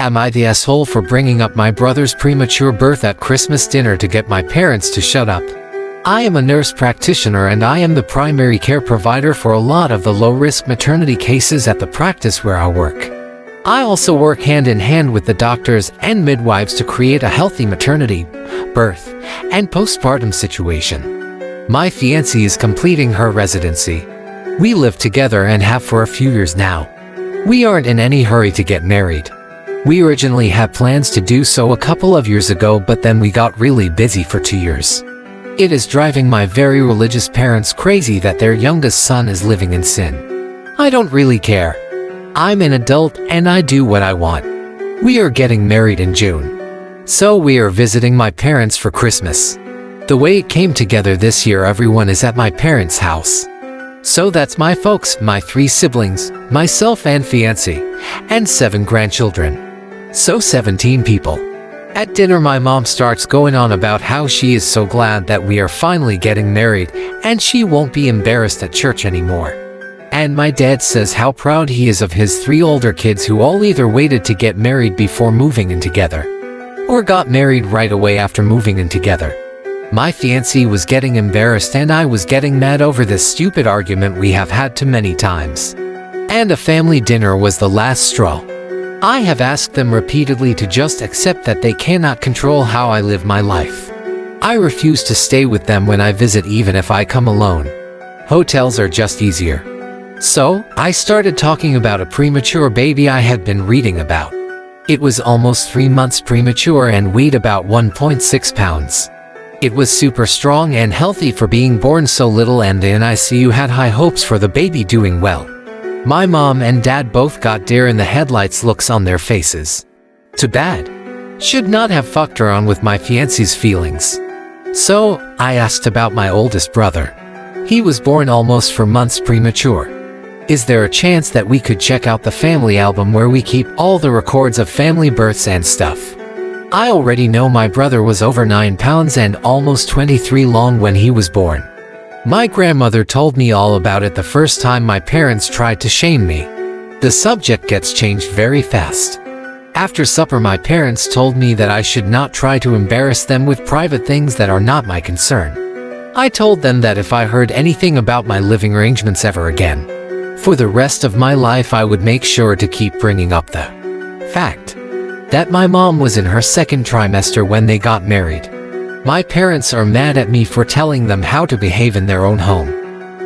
Am I the asshole for bringing up my brother's premature birth at Christmas dinner to get my parents to shut up? I am a nurse practitioner and I am the primary care provider for a lot of the low-risk maternity cases at the practice where I work. I also work hand in hand with the doctors and midwives to create a healthy maternity, birth, and postpartum situation. My fiancée is completing her residency. We live together and have for a few years now. We aren't in any hurry to get married. We originally had plans to do so a couple of years ago, but then we got really busy for 2 years. It is driving my very religious parents crazy that their youngest son is living in sin. I don't really care. I'm an adult and I do what I want. We are getting married in June. So we are visiting my parents for Christmas. The way it came together this year, everyone is at my parents' house. So that's my folks, my 3 siblings, myself and fiancé, and 7 grandchildren. So 17 people. At dinner, my mom starts going on about how she is so glad that we are finally getting married and she won't be embarrassed at church anymore. And my dad says how proud he is of his 3 older kids who all either waited to get married before moving in together, or got married right away after moving in together. My fiancé was getting embarrassed and I was getting mad over this stupid argument we have had too many times. And a family dinner was the last straw. I have asked them repeatedly to just accept that they cannot control how I live my life. I refuse to stay with them when I visit, even if I come alone. Hotels are just easier. So, I started talking about a premature baby I had been reading about. It was almost 3 months premature and weighed about 1.6 pounds. It was super strong and healthy for being born so little, and the NICU had high hopes for the baby doing well. My mom and dad both got deer in the headlights looks on their faces. Too bad. Should not have fucked around with my fiancé's feelings. So, I asked about my oldest brother. He was born almost 4 months premature. Is there a chance that we could check out the family album where we keep all the records of family births and stuff? I already know my brother was over 9 pounds and almost 23 long when he was born. My grandmother told me all about it the first time my parents tried to shame me. The subject gets changed very fast. After supper, my parents told me that I should not try to embarrass them with private things that are not my concern. I told them that if I heard anything about my living arrangements ever again, for the rest of my life I would make sure to keep bringing up the fact that my mom was in her 2nd trimester when they got married. My parents are mad at me for telling them how to behave in their own home.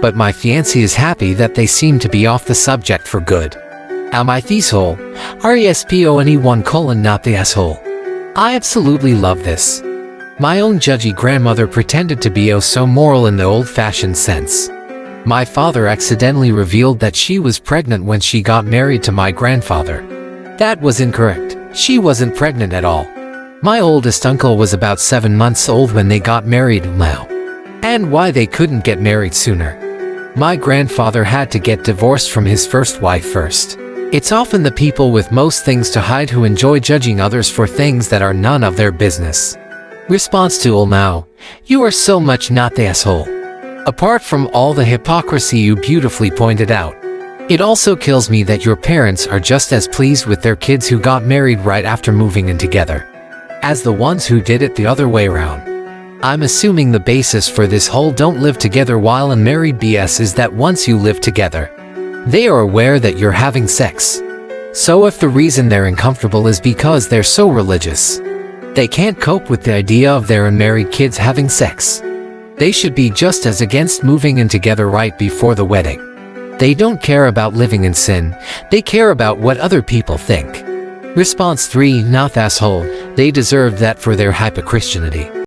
But my fiancé is happy that they seem to be off the subject for good. Am I the asshole? RESPONE1: not the asshole. I absolutely love this. My own judgy grandmother pretended to be oh so moral in the old-fashioned sense. My father accidentally revealed that she was pregnant when she got married to my grandfather. That was incorrect. She wasn't pregnant at all. My oldest uncle was about 7 months old when they got married now. And why they couldn't get married sooner. My grandfather had to get divorced from his first wife first. It's often the people with most things to hide who enjoy judging others for things that are none of their business. Response to Ulmao: you are so much not the asshole. Apart from all the hypocrisy you beautifully pointed out, it also kills me that your parents are just as pleased with their kids who got married right after moving in together as the ones who did it the other way around. I'm assuming the basis for this whole don't live together while unmarried BS is that once you live together, they are aware that you're having sex. So if the reason they're uncomfortable is because they're so religious, they can't cope with the idea of their unmarried kids having sex, they should be just as against moving in together right before the wedding. They don't care about living in sin, they care about what other people think. Response 3: not asshole. They deserve that for their hypochristianity.